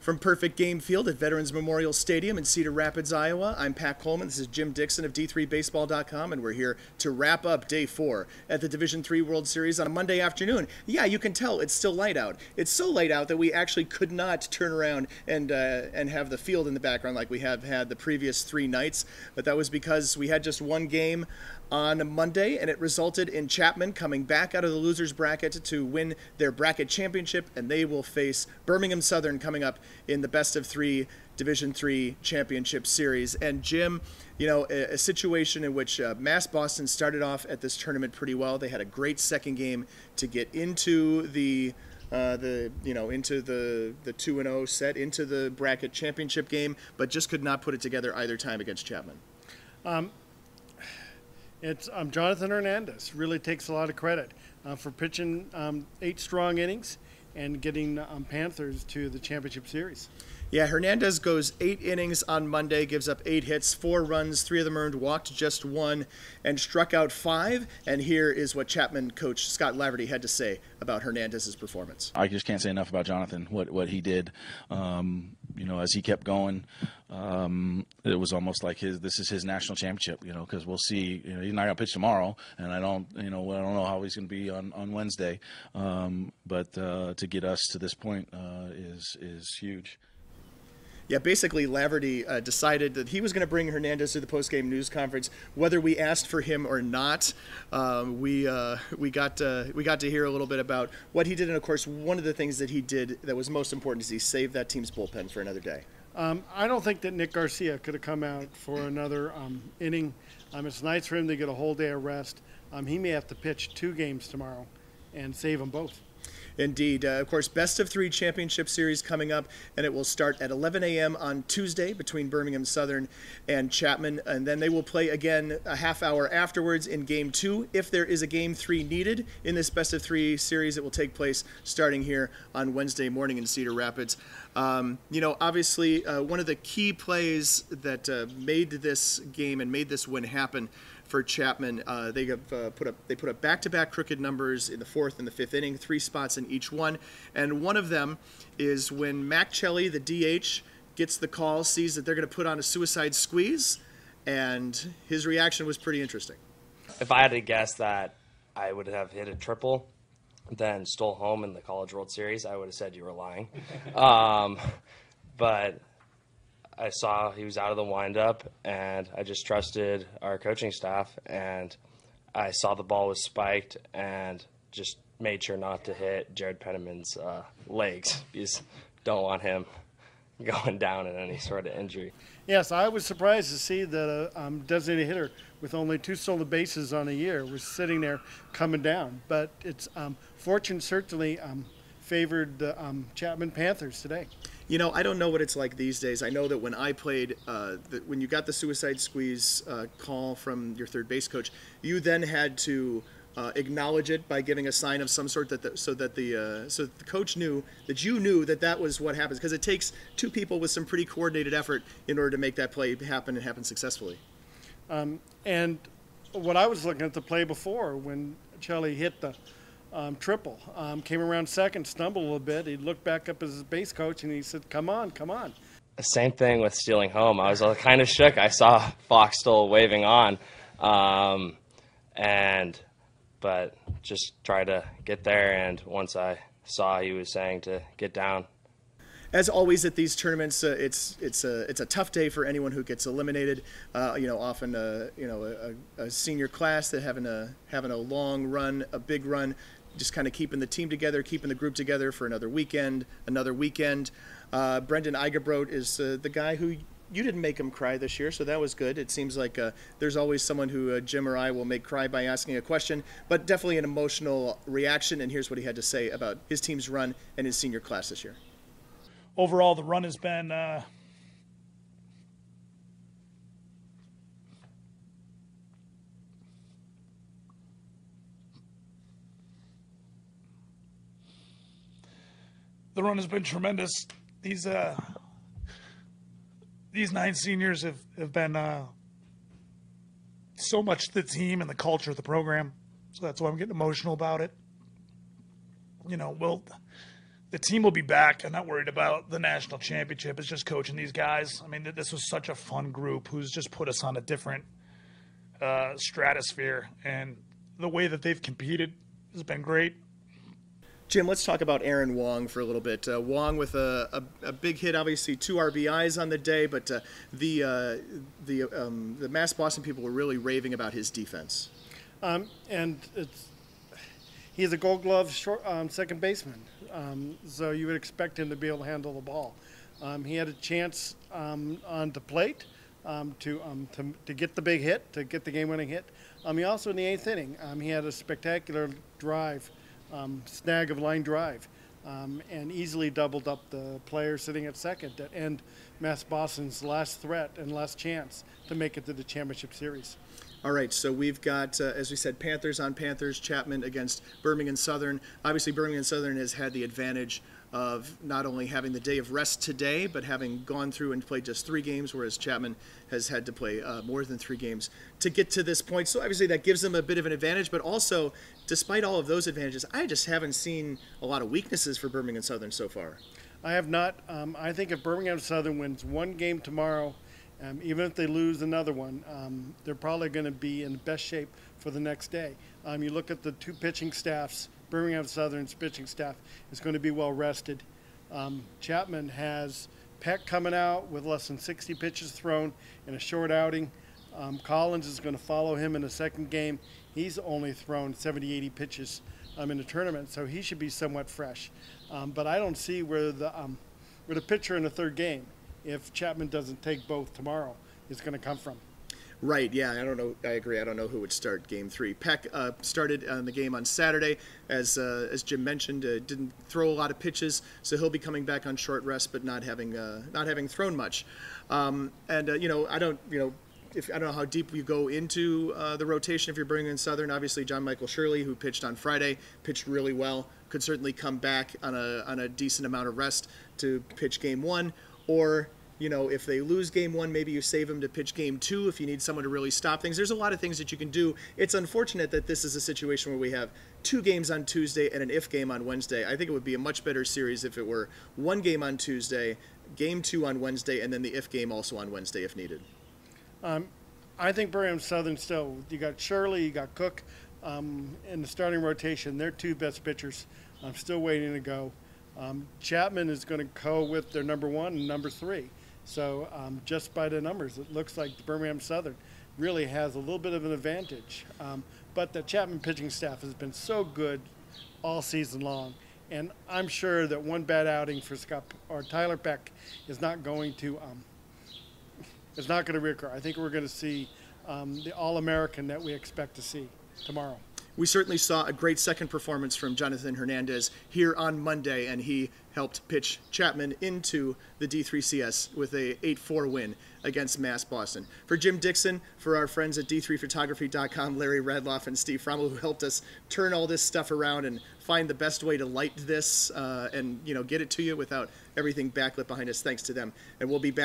From Perfect Game Field at Veterans Memorial Stadium in Cedar Rapids, Iowa, I'm Pat Coleman. This is Jim Dixon of D3Baseball.com, and we're here to wrap up Day 4 at the Division III World Series on a Monday afternoon. Yeah, you can tell it's still light out. It's so light out that we actually could not turn around and have the field in the background like we have had the previous 3 nights, but that was because we had just one game on Monday, and it resulted in Chapman coming back out of the losers bracket to win their bracket championship, and they will face Birmingham Southern coming up in the best of 3 Division III championship series. And Jim, you know, a situation in which Mass Boston started off at this tournament pretty well. They had a great second game to get into the 2-0 set, into the bracket championship game, but just could not put it together either time against Chapman. It's Jonathan Hernandez really takes a lot of credit for pitching 8 strong innings and getting Panthers to the championship series. Yeah, Hernandez goes 8 innings on Monday, gives up 8 hits, 4 runs, 3 of them earned, walked just 1, and struck out 5. And here is what Chapman coach Scott Laverty had to say about Hernandez's performance. I just can't say enough about Jonathan, what he did. As he kept going, it was almost like this is his national championship, because we'll see. He's not going to pitch tomorrow, and I don't know how he's going to be on Wednesday. But to get us to this point is huge. Yeah, basically Laverty decided that he was going to bring Hernandez to the post-game news conference, whether we asked for him or not. We got to hear a little bit about what he did, and of course, one of the things that he did that was most important is he saved that team's bullpen for another day. I don't think that Nick Garcia could have come out for another inning. It's nice for him to get a whole day of rest. He may have to pitch 2 games tomorrow and save them both. Indeed. Of course, best of 3 championship series coming up, and it will start at 11 a.m. on Tuesday between Birmingham Southern and Chapman, and then they will play again a half hour afterwards in Game 2. If there is a Game 3 needed in this best of 3 series, it will take place starting here on Wednesday morning in Cedar Rapids. Obviously, one of the key plays that made this game and made this win happen for Chapman, they put up back-to-back crooked numbers in the 4th and the 5th inning, 3 spots in each one, and one of them is when Mack, Cheli, the DH, gets the call, sees that they're going to put on a suicide squeeze, and his reaction was pretty interesting. If I had to guess that I would have hit a triple, then stole home in the College World Series, I would have said you were lying. But I saw he was out of the windup, and I just trusted our coaching staff, and I saw the ball was spiked and just made sure not to hit Jared Penniman's legs, because don't want him going down in any sort of injury. Yes, I was surprised to see that a designated hitter with only 2 stolen bases on a year was sitting there coming down. But it's fortune certainly favored the Chapman Panthers today. I don't know what it's like these days. I know that when I played, when you got the suicide squeeze call from your third base coach, you then had to acknowledge it by giving a sign of some sort so that the coach knew that you knew that was what happens, because it takes 2 people with some pretty coordinated effort in order to make that play happen and happen successfully. And what I was looking at the play before, when Cheli hit the triple, came around second, stumbled a little bit. He looked back up as his base coach, and he said, "Come on, come on." Same thing with stealing home. I was kind of shook. I saw Fox still waving on, but just try to get there. And once I saw he was saying to get down. As always at these tournaments, it's a tough day for anyone who gets eliminated. Often a senior class that having a long run, a big run, just kind of keeping the team together, keeping the group together for another weekend. Brendan Eygabroat is the guy who you didn't make him cry this year, so that was good. It seems like there's always someone who Jim or I will make cry by asking a question, but definitely an emotional reaction. And here's what he had to say about his team's run and his senior class this year. Overall, the run has been tremendous. These 9 seniors have been so much the team and the culture of the program. So that's why I'm getting emotional about it. the team will be back. I'm not worried about the national championship. It's just coaching these guys. I mean, this was such a fun group who's just put us on a different stratosphere, and the way that they've competed has been great. Jim, let's talk about Aaron Wong for a little bit. Wong with a big hit, obviously 2 RBIs on the day, but the Mass Boston people were really raving about his defense. And he's a Gold Glove second baseman, so you would expect him to be able to handle the ball. He had a chance on the plate to get the big hit, to get the game-winning hit. He also in the 8th inning, he had a spectacular drive. Snag of line drive, and easily doubled up the player sitting at second to end Mass Boston's last threat and last chance to make it to the championship series. All right, so we've got, as we said, Panthers on Panthers, Chapman against Birmingham Southern. Obviously, Birmingham Southern has had the advantage of not only having the day of rest today, but having gone through and played just 3 games, whereas Chapman has had to play more than 3 games to get to this point. So obviously that gives them a bit of an advantage, but also, despite all of those advantages, I just haven't seen a lot of weaknesses for Birmingham Southern so far. I have not. I think if Birmingham Southern wins 1 game tomorrow, even if they lose another one, they're probably going to be in the best shape for the next day. You look at the 2 pitching staffs. Birmingham Southern's pitching staff is going to be well rested. Chapman has Peck coming out with less than 60 pitches thrown in a short outing. Collins is going to follow him in the second game. He's only thrown 70, 80 pitches in the tournament, so he should be somewhat fresh. But I don't see where the pitcher in the 3rd game, if Chapman doesn't take both tomorrow, is going to come from. Right, yeah, I don't know. I agree. I don't know who would start Game 3. Peck started the game on Saturday, as Jim mentioned. Didn't throw a lot of pitches, so he'll be coming back on short rest, but not having thrown much. I don't know how deep you go into the rotation if you're bringing in Southern. Obviously, John Michael Shirley, who pitched on Friday, pitched really well. Could certainly come back on a decent amount of rest to pitch Game 1, or if they lose Game 1, maybe you save them to pitch Game 2 if you need someone to really stop things. There's a lot of things that you can do. It's unfortunate that this is a situation where we have 2 games on Tuesday and an if game on Wednesday. I think it would be a much better series if it were 1 game on Tuesday, Game 2 on Wednesday, and then the if game also on Wednesday if needed. I think Birmingham Southern still, you got Shirley, you got Cook in the starting rotation. They're 2 best pitchers. I'm still waiting to go. Chapman is going to go with their number 1 and number 3. So just by the numbers, it looks like the Birmingham Southern really has a little bit of an advantage. But the Chapman pitching staff has been so good all season long. And I'm sure that 1 bad outing for Tyler Peck is not going to reoccur. I think we're going to see the All-American that we expect to see tomorrow. We certainly saw a great second performance from Jonathan Hernandez here on Monday, and he helped pitch Chapman into the D3CS with a 8-4 win against Mass Boston. For Jim Dixon, for our friends at D3Photography.com, Larry Radloff and Steve Frommel, who helped us turn all this stuff around and find the best way to light this and get it to you without everything backlit behind us. Thanks to them. And we'll be back.